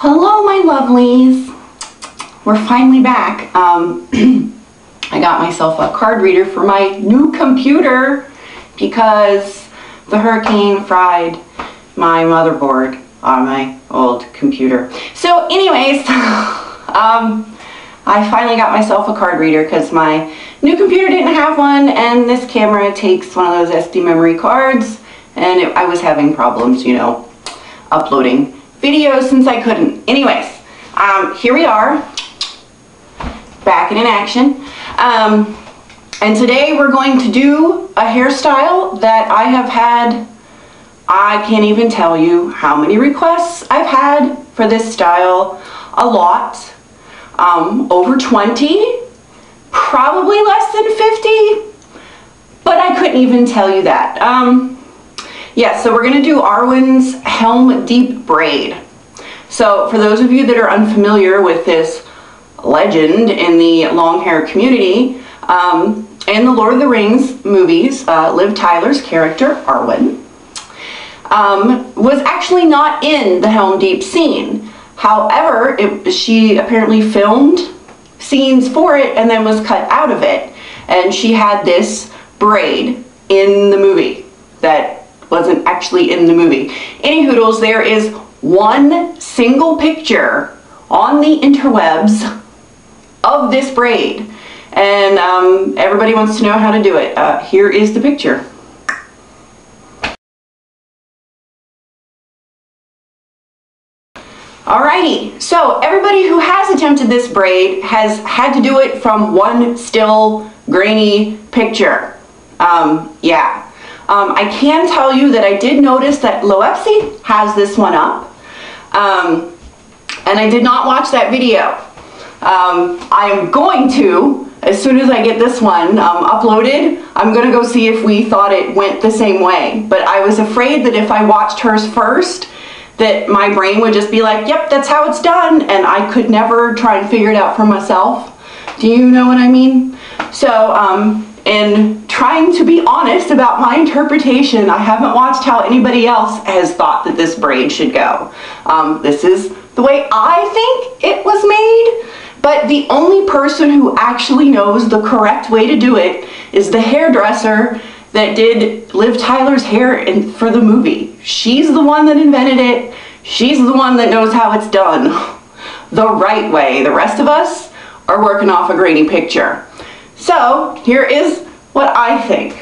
Hello, my lovelies. We're finally back. I got myself a card reader for my new computer because the hurricane fried my motherboard on my old computer. So anyways, I finally got myself a card reader because my new computer didn't have one, and this camera takes one of those SD memory cards, and I was having problems, you know, uploading videos since I couldn't. Anyways, here we are, back in action. And today we're going to do a hairstyle that I have had, I can't even tell you how many requests I've had for this style. A lot. Over 20, probably less than 50, but I couldn't even tell you that. Yeah, so we're going to do Arwen's Helm Deep Braid. So for those of you that are unfamiliar with this legend in the long hair community, in the Lord of the Rings movies, Liv Tyler's character, Arwen, was actually not in the Helm Deep scene. However, she apparently filmed scenes for it and then was cut out of it. And she had this braid in the movie that wasn't actually in the movie. Anywhoodles, there is one single picture on the interwebs of this braid. And everybody wants to know how to do it. Here is the picture. Alrighty, so everybody who has attempted this braid has had to do it from one still grainy picture. Yeah. I can tell you that I did notice that Loepsy has this one up, and I did not watch that video. I am going to, as soon as I get this one uploaded, I'm going to go see if we thought it went the same way. But I was afraid that if I watched hers first, that my brain would just be like, yep, that's how it's done, and I could never try and figure it out for myself. Do you know what I mean? So, in trying to be honest about my interpretation, I haven't watched how anybody else has thought that this braid should go. This is the way I think it was made, but the only person who actually knows the correct way to do it is the hairdresser that did Liv Tyler's hair for the movie. She's the one that invented it. She's the one that knows how it's done the right way. The rest of us are working off a grainy picture. So here is what I think.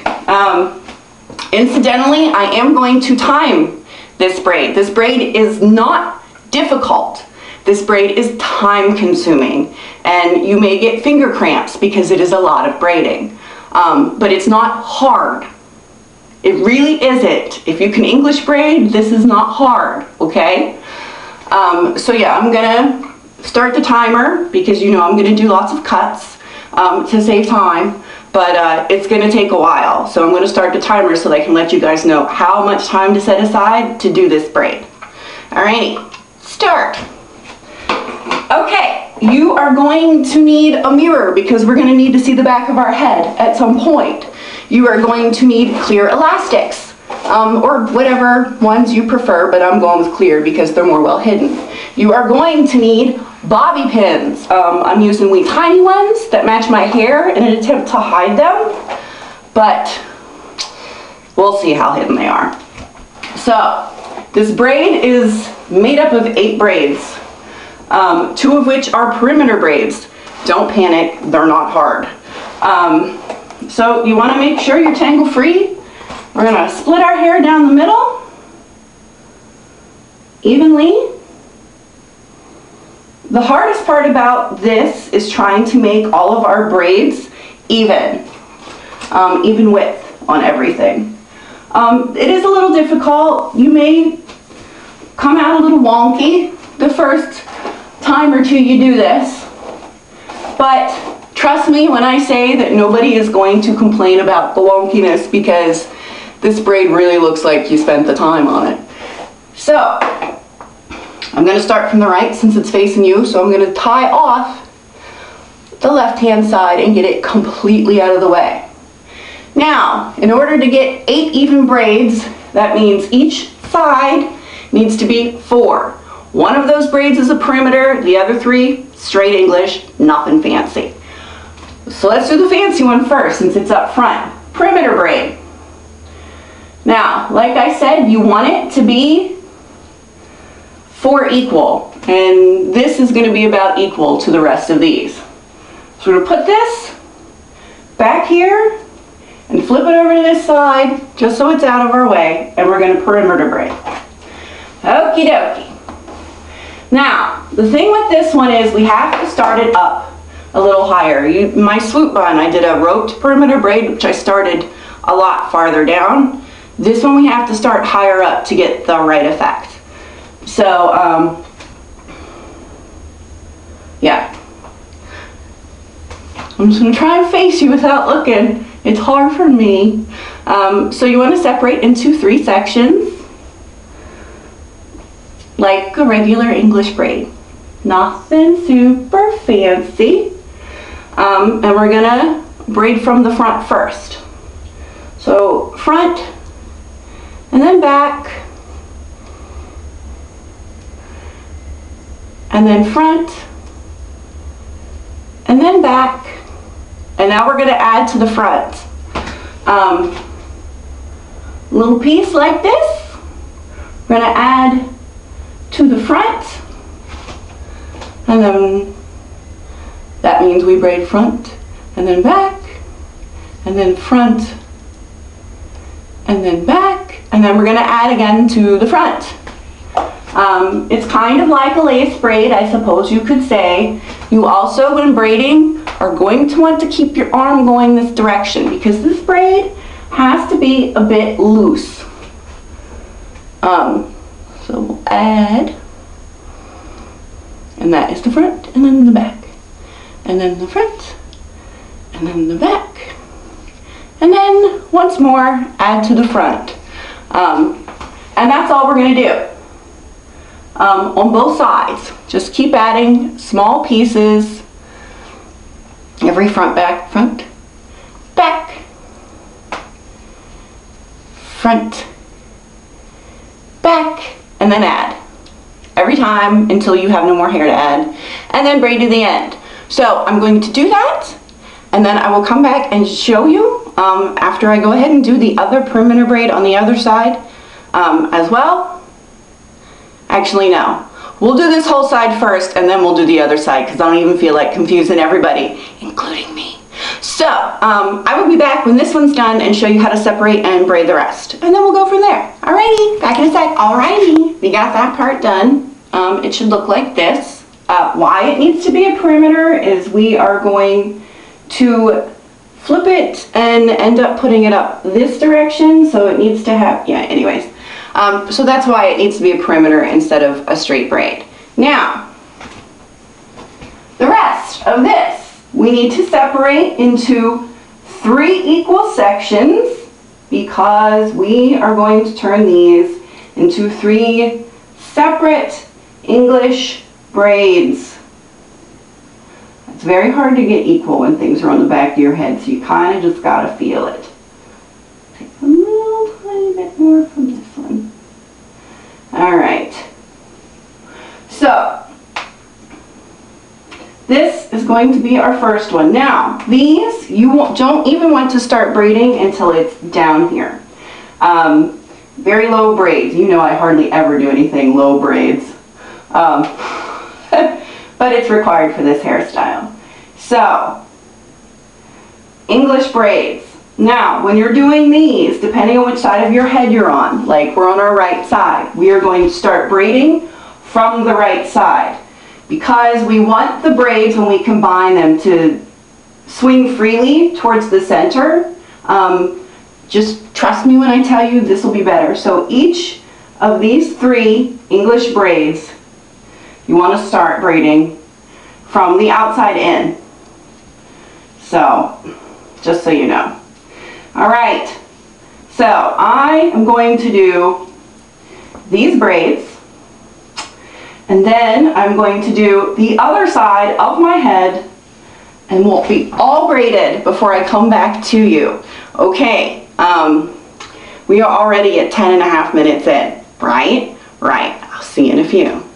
Incidentally, I am going to time this braid. This braid is not difficult. This braid is time consuming, and you may get finger cramps because it is a lot of braiding. But it's not hard. It really isn't. If you can English braid, this is not hard, okay? So yeah, I'm gonna start the timer because you know I'm gonna do lots of cuts to save time, but it's gonna take a while. So I'm gonna start the timer so that I can let you guys know how much time to set aside to do this braid. Alrighty, start. Okay, you are going to need a mirror because we're going to need to see the back of our head at some point. You are going to need clear elastics, or whatever ones you prefer, but I'm going with clear because they're more well hidden. You are going to need bobby pins. I'm using wee tiny ones that match my hair in an attempt to hide them, but we'll see how hidden they are. So, this braid is made up of 8 braids. 2 of which are perimeter braids. Don't panic, they're not hard. So you want to make sure you're tangle free. We're going to split our hair down the middle evenly. The hardest part about this is trying to make all of our braids even width on everything. It is a little difficult. You may come out a little wonky the first time or 2 you do this, but trust me when I say that nobody is going to complain about the wonkiness because this braid really looks like you spent the time on it. So I'm going to start from the right since it's facing you, so I'm going to tie off the left hand side and get it completely out of the way. Now, in order to get 8 even braids, that means each side needs to be 4. One of those braids is a perimeter, the other 3, straight English, nothing fancy. So let's do the fancy one first since it's up front. Perimeter braid. Now, like I said, you want it to be 4 equal, and this is going to be about equal to the rest of these. So we're going to put this back here and flip it over to this side just so it's out of our way, and we're going to perimeter braid. Okie dokie. Now, the thing with this one is we have to start it up a little higher. My swoop bun, I did a roped perimeter braid, which I started a lot farther down. This one we have to start higher up to get the right effect. So, yeah. I'm just going to try and face you without looking. It's hard for me. So you want to separate into 3 sections, like a regular English braid. Nothing super fancy. And we're going to braid from the front first. So front, and then back, and then front, and then back, and now we're going to add to the front. Little piece like this, we're going to add to the front, and then that means we braid front, and then back, and then front, and then back, and then we're going to add again to the front. It's kind of like a lace braid, I suppose you could say. You also, when braiding, are going to want to keep your arm going this direction because this braid has to be a bit loose. So we'll add, and that is the front, and then the back, and then the front, and then the back, and then once more add to the front. And that's all we're going to do on both sides. Just keep adding small pieces every front, back, front, back, front, back, and then add every time until you have no more hair to add, and then braid to the end. So I'm going to do that, and then I will come back and show you after I go ahead and do the other perimeter braid on the other side as well. Actually, no. We'll do this whole side first, and then we'll do the other side because I don't even feel like confusing everybody, including me. So I will be back when this one's done and show you how to separate and braid the rest, and then we'll go from there. Alrighty, back in a sec. Alrighty, we got that part done. It should look like this. Why it needs to be a perimeter is we are going to flip it and end up putting it up this direction, so it needs to have, yeah, anyways. So that's why it needs to be a perimeter instead of a straight braid. Now, the rest of this, we need to separate into 3 equal sections because we are going to turn these into 3 separate English braids. It's very hard to get equal when things are on the back of your head, so you kind of just got to feel it. Take a little tiny bit more from this one. Alright. So, this is going to be our first one. Now, these, you don't even want to start braiding until it's down here. Very low braids. You know I hardly ever do anything low braids. But it's required for this hairstyle. So, English braids. Now, when you're doing these, depending on which side of your head you're on, like we're on our right side, we are going to start braiding from the right side because we want the braids, when we combine them, to swing freely towards the center. Just trust me when I tell you this will be better. So each of these 3 English braids, you want to start braiding from the outside in. So, just so you know. Alright, so I am going to do these braids, and then I'm going to do the other side of my head, and we'll be all braided before I come back to you. Okay, we are already at 10.5 minutes in, right? Right, I'll see you in a few.